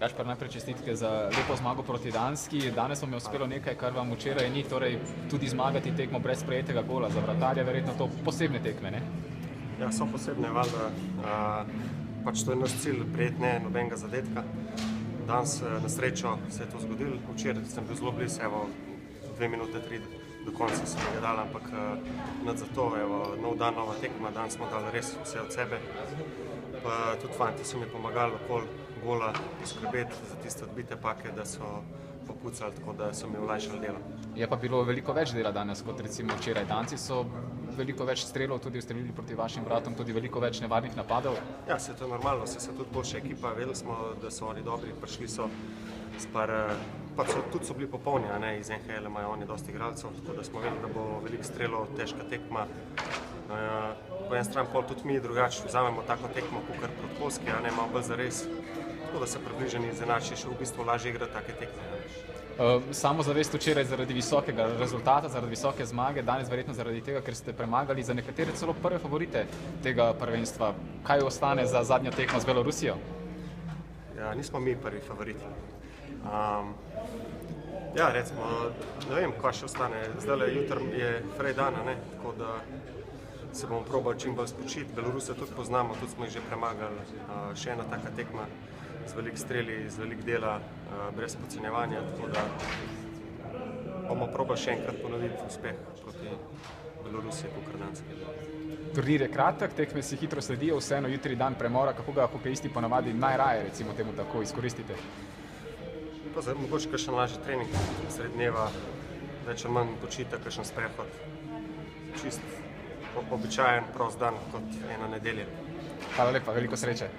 Gašper, najprej čestitke za lepo zmago proti Danski. Danes vam je uspelo nekaj, kar vam včeraj ni, torej tudi zmagati tekmo brez sprejetega gola. Za vratarja verjetno to posebne tekme, ne? Ja, so posebne, valjda. Pač to je naš cilj, prijeti ne nobenega zadetka. Danes na srečo se je to zgodilo. Včeraj sem bil zelo blizu, evo, 2 minute 3 do konca sem ga dal, ampak nad za to, evo, nov dan, nova tekma. Danes smo dali res vse od sebe. Pa tudi fanti so mi pomagali okoli gola poskrbeti za tiste odbite pake, da so popucali, tako da so mi olajšali delo. Je pa bilo veliko več dela danes, kot recimo včeraj. Danci so veliko več strelov tudi ustrelili proti vašim vratom, tudi veliko več nevarnih napadov. Ja, se to je normalno, se tudi boljša ekipa, vedeli smo, da so oni dobri, prišli so pa tudi so bili popolni, a ne, iz NHL imajo oni dosti igralcev, tako da smo vedeli, da bo veliko strelov, težka tekma. Po en stran pol tudi mi drugače vzamemo tako tekmo, kakor proti Poljski, a ne, malo bolj zares, tako da se približeni izenačiš, v bistvu lažje igrati take tekme. Samozavest včeraj zaradi visokega rezultata, zaradi visoke zmage, danes verjetno zaradi tega, ker ste premagali za nekatere celo prve favorite tega prvenstva. Kaj ostane za zadnjo tekmo z Belorusijo? Ja, nismo mi prvi favoriti. Ja, recimo, ne vem, kaj še ostane. Zdajle jutr je frej dan, ne, tako da se bomo probali čim bolj spočiti. Beloruse tudi poznamo, tudi smo jih že premagali. Še ena taka tekma z veliko streli, z veliko dela, brez podcenjevanja, tako da bomo probali še enkrat ponoviti uspeh proti Belorusiji, kakor Danski. Turnir je kratek, tekme si hitro sledijo, vseeno jutri dan premora, kako ga hokejisti ponavadi najraje, recimo temu tako, izkoristite? Pa zdaj mogoče kakšen lažji trening sred dneva, več ali manj počitek, kakšen sprehod. Čist običajen, prost dan kot ena nedelja. Hvala lepa, veliko sreče.